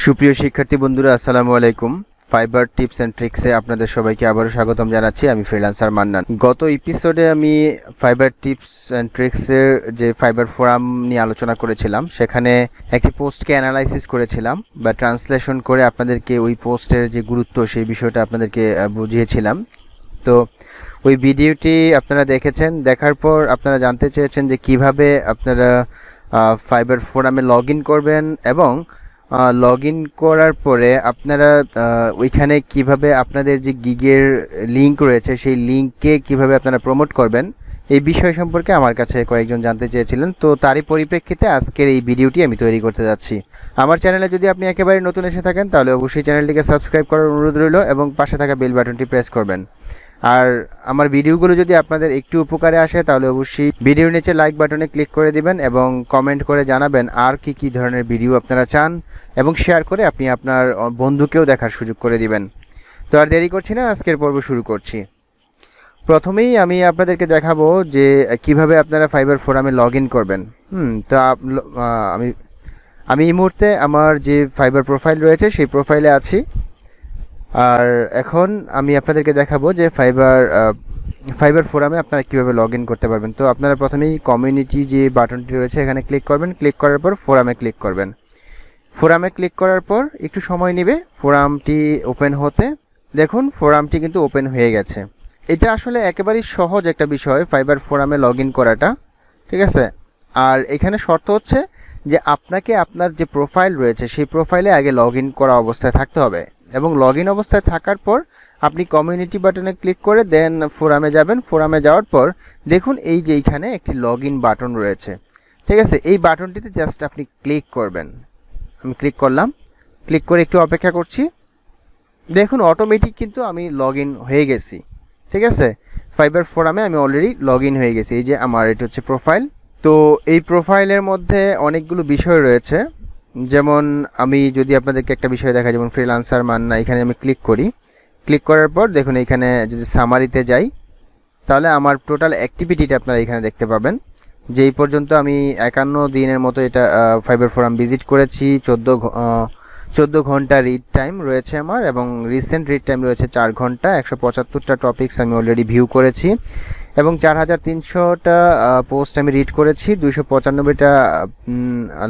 সুপ্রিয় শিক্ষার্থী বন্ধুরা, আসসালামু আলাইকুম। ফাইবার টিপস অ্যান্ড ট্রিক্সে আপনাদের সবাইকে আবারও স্বাগতম জানাচ্ছি। আমি ফ্রিল্যান্সার মান্নান। গত এপিসোডে আমি ফাইবার টিপস অ্যান্ড ট্রিক্সের যে ফাইবার ফোরাম নিয়ে আলোচনা করেছিলাম, সেখানে একটি পোস্টকে অ্যানালাইসিস করেছিলাম বা ট্রান্সলেশন করে আপনাদেরকে ওই পোস্টের যে গুরুত্ব সেই বিষয়টা আপনাদেরকে বুঝিয়েছিলাম। তো ওই ভিডিওটি আপনারা দেখেছেন। দেখার পর আপনারা জানতে চেয়েছেন যে কিভাবে আপনারা ফাইবার ফোরামে লগ ইন করবেন এবং লগ ইন করার পরে আপনারা ওইখানে কিভাবে আপনাদের যে গিগের লিঙ্ক রয়েছে সেই লিঙ্ককে কিভাবে আপনারা প্রমোট করবেন, এই বিষয় সম্পর্কে আমার কাছে কয়েকজন জানতে চেয়েছিলেন। তো তারই পরিপ্রেক্ষিতে আজকের এই ভিডিওটি আমি তৈরি করতে যাচ্ছি। আমার চ্যানেলে যদি আপনি একেবারে নতুন এসে থাকেন তাহলে অবশ্যই চ্যানেলটিকে সাবস্ক্রাইব করার অনুরোধ রইল এবং পাশে থাকা বেল বাটনটি প্রেস করবেন। আর আমার ভিডিওগুলো যদি আপনাদের একটু উপকারে আসে তাহলে অবশ্যই ভিডিওর নিচে লাইক বাটনে ক্লিক করে দিবেন এবং কমেন্ট করে জানাবেন আর কি ধরনের ভিডিও আপনারা চান, এবং শেয়ার করে আপনি আপনার বন্ধুকেও দেখার সুযোগ করে দিবেন। তো আর দেরি করছি না, আজকের পর্ব শুরু করছি। প্রথমেই আমি আপনাদেরকে দেখাবো যে কিভাবে আপনারা ফাইবার ফোরামে লগ ইন করবেন। তো আমি এই মুহূর্তে আমার যে ফাইবার প্রোফাইল রয়েছে সেই প্রোফাইলে আছি। আর এখন আমি আপনাদেরকে দেখাবো যে ফাইবার ফোরামে আপনারা কীভাবে লগ ইন করতে পারবেন। তো আপনারা প্রথমেই কমিউনিটি যে বাটনটি রয়েছে এখানে ক্লিক করবেন। ক্লিক করার পর ফোরামে ক্লিক করবেন। ফোরামে ক্লিক করার পর একটু সময় নেবে ফোরামটি ওপেন হতে। দেখুন ফোরামটি কিন্তু ওপেন হয়ে গেছে। এটা আসলে একেবারেই সহজ একটা বিষয় ফাইবার ফোরামে লগ ইন করাটা, ঠিক আছে। আর এখানে শর্ত হচ্ছে যে আপনাকে আপনার যে প্রোফাইল রয়েছে সেই প্রোফাইলে আগে লগ ইন করা অবস্থায় থাকতে হবে, এবং লগ ইন অবস্থায় থাকার পর আপনি কমিউনিটি বাটনে ক্লিক করে দেন ফোরামে যাবেন। ফোরামে যাওয়ার পর দেখুন এই যে এইখানে একটি লগ ইন বাটন রয়েছে, ঠিক আছে। এই বাটনটিতে জাস্ট আপনি ক্লিক করবেন। আমি ক্লিক করলাম, ক্লিক করে একটু অপেক্ষা করছি। দেখুন অটোমেটিক কিন্তু আমি লগ ইন হয়ে গেছি, ঠিক আছে। ফাইবার ফোরামে আমি অলরেডি লগ ইন হয়ে গেছি। এই যে আমার এটা হচ্ছে প্রোফাইল। তো এই প্রোফাইলের মধ্যে অনেকগুলো বিষয় রয়েছে, যেমন আমি যদি আপনাদেরকে একটা বিষয় দেখা, যেমন ফ্রিল্যান্সার মান্না, এখানে আমি ক্লিক করি। ক্লিক করার পর দেখুন এখানে যদি সামারিতে যাই তাহলে আমার টোটাল অ্যাক্টিভিটিটা আপনারা এখানে দেখতে পাবেন। যে এই পর্যন্ত আমি 51 দিনের মতো এটা ফাইবার ফোরাম ভিজিট করেছি। 14 ঘন্টা রিড টাইম রয়েছে আমার, এবং রিসেন্ট রিড টাইম রয়েছে 4 ঘন্টা। 175টা টপিকস আমি অলরেডি ভিউ করেছি, এবং 4300টা পোস্ট আমি রিড করেছি। 295টা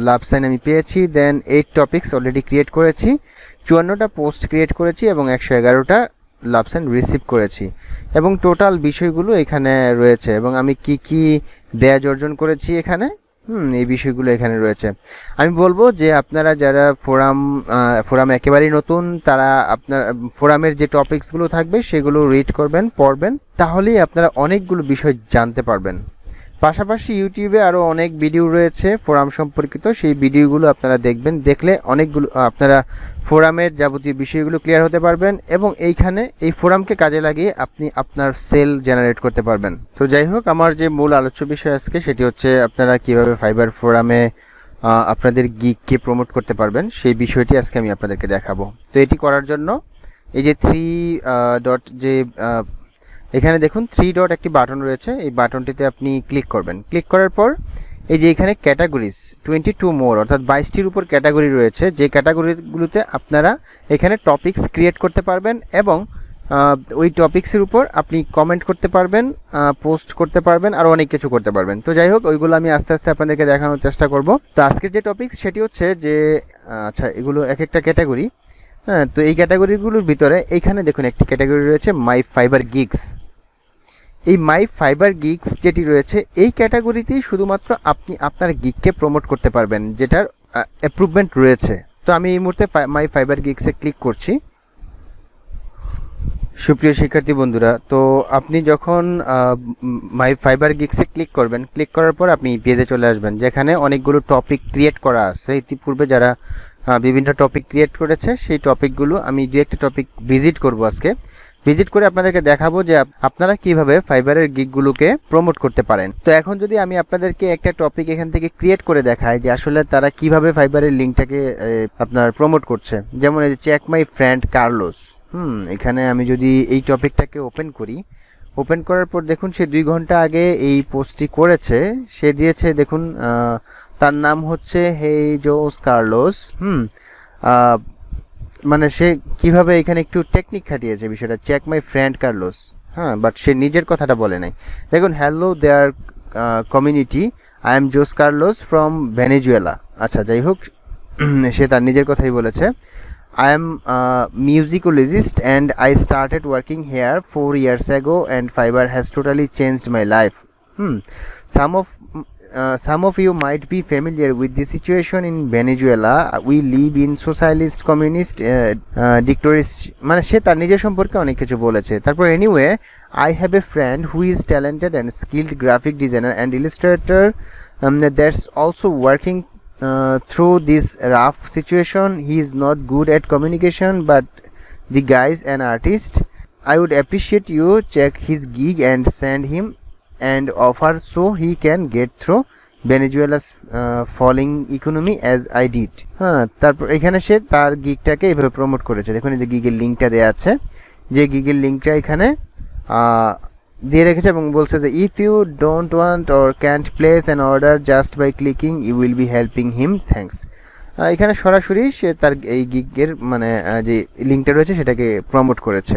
লাভ সাইন আমি পেয়েছি। দেন 8 টপিকস অলরেডি ক্রিয়েট করেছি। 54টা পোস্ট ক্রিয়েট করেছি এবং 111টা লাভ সাইন রিসিভ করেছি, এবং টোটাল বিষয়গুলো এখানে রয়েছে, এবং আমি কি ব্যাজ অর্জন করেছি এখানে এই বিষয়গুলো এখানে রয়েছে। আমি বলবো যে আপনারা যারা ফোরাম একেবারেই নতুন, তারা আপনার ফোরামের যে টপিকসগুলো থাকবে সেগুলো রিড করবেন, পড়বেন, তাহলেই আপনারা অনেকগুলো বিষয় জানতে পারবেন। পাশাপাশি ইউটিউবে আরও অনেক ভিডিও রয়েছে ফোরাম সম্পর্কিত, সেই ভিডিওগুলো আপনারা দেখবেন। দেখলে অনেকগুলো আপনারা ফোরামের যাবতীয় বিষয়গুলো ক্লিয়ার হতে পারবেন, এবং এইখানে এই ফোরামকে কাজে লাগিয়ে আপনি আপনার সেল জেনারেট করতে পারবেন। তো যাই হোক, আমার যে মূল আলোচ্য বিষয় আজকে সেটি হচ্ছে আপনারা কিভাবে ফাইবার ফোরামে আপনাদের গিগকে প্রমোট করতে পারবেন, সেই বিষয়টি আজকে আমি আপনাদেরকে দেখাবো। তো এটি করার জন্য এই যে 3 এখানে দেখুন 3 ডট একটি বাটন রয়েছে, এই বাটনটিতে আপনি ক্লিক করবেন। ক্লিক করার পর এই যে এখানে ক্যাটাগরিজ 22 মোর, অর্থাৎ 22টির উপর ক্যাটাগরি রয়েছে। যে ক্যাটাগরিগুলোতে আপনারা এখানে টপিকস ক্রিয়েট করতে পারবেন, এবং ওই টপিক্সের উপর আপনি কমেন্ট করতে পারবেন, পোস্ট করতে পারবেন, আর অনেক কিছু করতে পারবেন। তো যাই হোক, ওইগুলো আমি আস্তে আস্তে আপনাদেরকে দেখানোর চেষ্টা করব। তো আজকের যে টপিক্স সেটি হচ্ছে যে আচ্ছা, এগুলো এক একটা ক্যাটাগরি। হ্যাঁ, তো এই ক্যাটাগরিগুলোর ভিতরে এইখানে দেখুন একটি ক্যাটাগরি রয়েছে মাই ফাইবার গিগস। এই মাই ফাইবার গিগস যেটি রয়েছে এই ক্যাটাগরিতেই শুধুমাত্র আপনি আপনার গিগকে প্রমোট করতে পারবেন, যেটার অ্যাপ্রুভমেন্ট রয়েছে। তো আমি এই মুহূর্তে মাই ফাইবার গিগসে ক্লিক করছি। সুপ্রিয় শিক্ষার্থী বন্ধুরা, তো আপনি যখন মাই ফাইবার গিগসে ক্লিক করবেন, ক্লিক করার পর আপনি পেজে চলে আসবেন, যেখানে অনেকগুলো টপিক ক্রিয়েট করা আছে। ইতিপূর্বে যারা বিভিন্ন টপিক ক্রিয়েট করেছে সেই টপিকগুলো আমি দু একটা টপিক ভিজিট করব আজকে। ভিজিট করে আপনাদেরকে দেখাবো যে আপনারা কিভাবে ফাইবারের গিগগুলোকে প্রমোট করতে পারেন। তো এখন যদি আমি আপনাদেরকে একটা টপিক এখান থেকে ক্রিয়েট করে দেখাই যে আসলে তারা কিভাবে ফাইবারের লিঙ্কটাকে আপনার প্রমোট করছে, যেমন এই যে চেক মাই ফ্রেন্ড কার্লোস। এখানে আমি যদি এই টপিকটাকে ওপেন করি, ওপেন করার পর দেখুন সে 2 ঘন্টা আগে এই পোস্টটি করেছে। সে দিয়েছে দেখুন তার নাম হচ্ছে হেই জোস কার্লোস। মানে সে কিভাবে এখানে একটু টেকনিক খাটিয়েছে বিষয়টা, চেক মাই ফ্রেন্ড কার্লোস, হ্যাঁ, বাট সে নিজের কথাটা বলে নাই। দেখুন, hello there community, I am Jose Carlos from Venezuela. আচ্ছা, যাই হোক, সে তার নিজের কথাই বলেছে। I am a musicologist and I started working here 4 years ago and Fiverr has totally changed my life. Some of some of you might be familiar with the situation in Venezuela. We live in socialist communist dictatorship. মানে সে তার নিজের সম্পর্কে অনেক কিছু বলেছে। তারপর anyway, I have a friend who is talented and skilled graphic designer and illustrator that's also working through this rough situation. He is not good at communication, but the guy is an artist. I would appreciate you check his gig and send him and offer so he can get through Venezuela's falling economy as I did. হ্যাঁ, তারপর এখানে সে তার গিগটাকে এইভাবে promote করেছে। দেখুন, এই যে গিগের লিঙ্কটা দেওয়া আছে, যে গিগের লিঙ্কটা এখানে দিয়ে রেখেছে এবং বলছে যে if you don't want or can't place an order just by clicking you will be helping him, thanks. এখানে সরাসরি সে তার এই গিগের মানে যে লিঙ্কটা রয়েছে সেটাকে প্রমোট করেছে।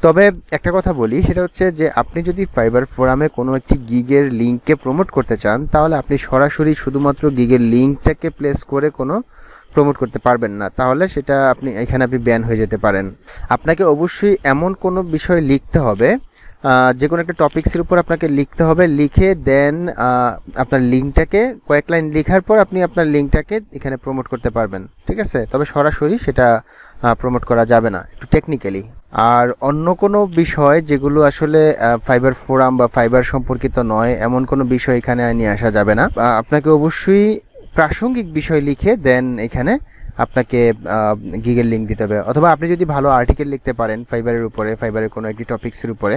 তবে একটা কথা বলি, সেটা হচ্ছে যে আপনি যদি ফাইবার ফোরামে কোনো একটি গিগের লিঙ্ককে প্রমোট করতে চান, তাহলে আপনি সরাসরি শুধুমাত্র গিগের লিঙ্কটাকে প্লেস করে কোনো প্রমোট করতে পারবেন না, তাহলে সেটা আপনি ব্যান হয়ে যেতে পারেন। আপনাকে অবশ্যই এমন কোনো বিষয় লিখতে হবে, যে কোনো একটা টপিক্সের উপর আপনাকে লিখতে হবে, লিখে দেন আপনার লিঙ্কটাকে কয়েক লাইন লেখার পর আপনি আপনার লিঙ্কটাকে এখানে প্রমোট করতে পারবেন, ঠিক আছে? তবে সরাসরি সেটা প্রমোট করা যাবে না, একটু টেকনিক্যালি। আর অন্য কোনো বিষয় যেগুলো আসলে ফাইবার ফোরাম বা ফাইবার সম্পর্কিত নয়, এমন কোনো বিষয় এখানে নিয়ে আসা যাবে না। আপনাকে অবশ্যই প্রাসঙ্গিক বিষয় লিখে দেন এখানে আপনাকে গিগের লিঙ্ক দিতে হবে। অথবা আপনি যদি ভালো আর্টিকেল লিখতে পারেন ফাইবারের উপরে, ফাইবারের কোনো একটি টপিক্সের উপরে,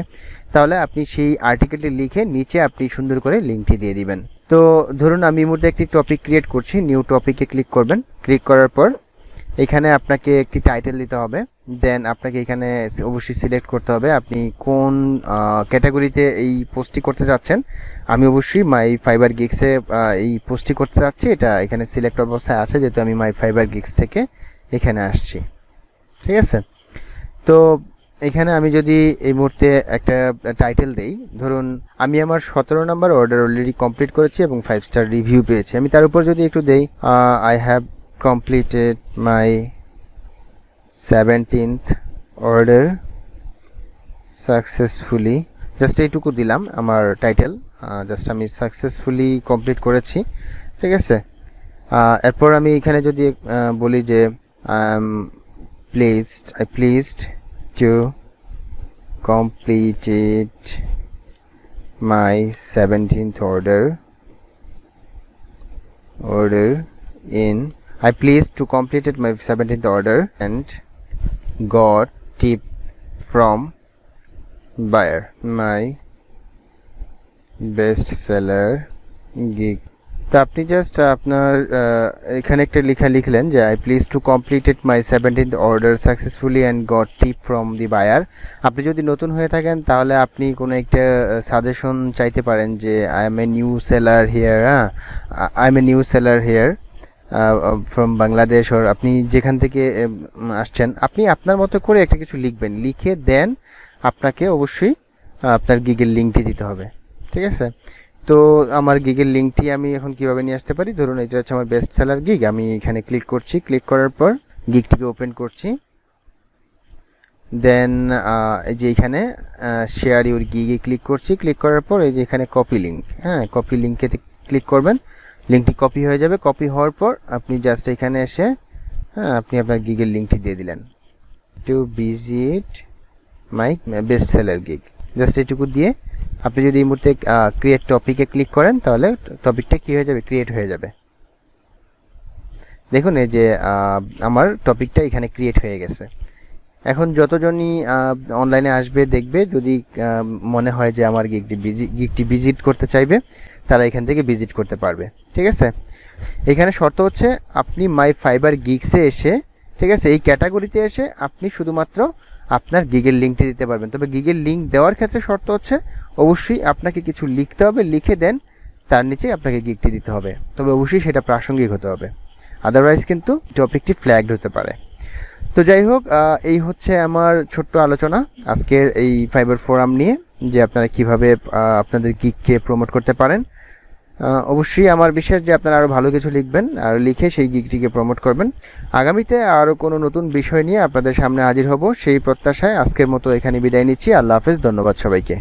তাহলে আপনি সেই আর্টিকেলটি লিখে নিচে আপনি সুন্দর করে লিঙ্কটি দিয়ে দিবেন। তো ধরুন আমি এই মুহূর্তে একটি টপিক ক্রিয়েট করছি, নিউ টপিকে ক্লিক করবেন। ক্লিক করার পর এখানে আপনাকে একটি টাইটেল দিতে হবে, দেন আপনাকে এখানে অবশ্যই সিলেক্ট করতে হবে আপনি কোন ক্যাটাগরিতে এই পোস্টটি করতে চাচ্ছেন। আমি অবশ্যই মাই ফাইবার গিগসে এই পোস্টটি করতে চাচ্ছি, এটা এখানে সিলেক্ট অবস্থায় আছে যেহেতু আমি মাই ফাইবার গিগস থেকে এখানে আসছি, ঠিক আছে? তো এখানে আমি যদি এই মুহূর্তে একটা টাইটেল দেই, ধরুন আমি আমার 17 নম্বর অর্ডার অলরেডি কমপ্লিট করেছি এবং 5 স্টার রিভিউ পেয়েছি, আমি তার উপর যদি একটু দেই I have completed my 17th order successfully, just এইটুকু দিলাম আমার টাইটেল, জাস্ট আমি সাকসেসফুলি কমপ্লিট করেছি, ঠিক আছে? এরপর আমি এখানে যদি বলি যে I pleased to completed my 17th order in I pleased to completed my 17th order and got tip from buyer, my best seller gig. তো আপনি জাস্ট আপনার এখানে একটা লেখা লিখলেন যে I pleased to completed my 17th order successfully and got tip from the buyer. আপনি যদি নতুন হয়ে থাকেন তাহলে আপনি কোনো একটা সাজেশন চাইতে পারেন যে I am a new seller here, I'm a new seller here from Bangladesh, or আপনি যেখান থেকে আসছেন আপনি আপনার মতো করে একটা কিছু লিখবেন, লিখে দেন আপনাকে অবশ্যই আপনার গিগের লিঙ্কটি দিতে হবে, ঠিক আছে? তো আমার গিগের লিঙ্কটি আমি এখন কিভাবে নিয়ে আসতে পারি, ধরুন এটা হচ্ছে আমার বেস্ট সেলার গিগ, আমি এখানে ক্লিক করছি, ক্লিক করার পর গিগটিকে ওপেন করছি, দেন এই যে এখানে শেয়ার ইউর গিগে ক্লিক করছি, ক্লিক করার পর এই যে এখানে কপি লিঙ্ক, হ্যাঁ কপি লিঙ্কে ক্লিক করবেন, লিঙ্কটি কপি হয়ে যাবে। কপি হওয়ার পর আপনি জাস্ট এখানে এসে আপনি আপনার গিগের লিঙ্কটি দিয়ে দিলেন, to visit my best seller gig, just এটুকু দিয়ে আপনি যদি এই মুহূর্তে ক্রিয়েট টপিকে ক্লিক করেন তাহলে টপিকটা কী হয়ে যাবে, ক্রিয়েট হয়ে যাবে। দেখুন এই যে আমার টপিকটা এখানে ক্রিয়েট হয়ে গেছে। এখন যতজনই অনলাইনে আসবে দেখবে, যদি মনে হয় যে আমার গিগটি ভিজিট করতে চাইবে তারা এখান থেকে ভিজিট করতে পারবে, ঠিক আছে? এখানে শর্ত হচ্ছে আপনি মাই ফাইবার গিগসে এসে, ঠিক আছে, এই ক্যাটাগরিতে এসে আপনি শুধুমাত্র আপনার গিগের লিঙ্কটি দিতে পারবেন। তবে গিগের লিঙ্ক দেওয়ার ক্ষেত্রে শর্ত হচ্ছে অবশ্যই আপনাকে কিছু লিখতে হবে, লিখে দেন তার নিচে আপনাকে গিগটি দিতে হবে, তবে অবশ্যই সেটা প্রাসঙ্গিক হতে হবে। আদারওয়াইজ কিন্তু টপিকটি ফ্ল্যাগড হতে পারে। তো যাই হোক, এই হচ্ছে আমার ছোট্ট আলোচনা আজকের এই ফাইবার ফোরাম নিয়ে, যে আপনারা কিভাবে আপনাদের গিগকে প্রমোট করতে পারেন। অবশ্যই আমার বিশ্বাস যে আপনারা আরও ভালো কিছু লিখবেন আর লিখে সেই গিগটিকে প্রমোট করবেন। আগামীতে আরও কোনো নতুন বিষয় নিয়ে আপনাদের সামনে হাজির হব সেই প্রত্যাশায় আজকের মতো এখানে বিদায় নিচ্ছি। আল্লাহ হাফেজ, ধন্যবাদ সবাইকে।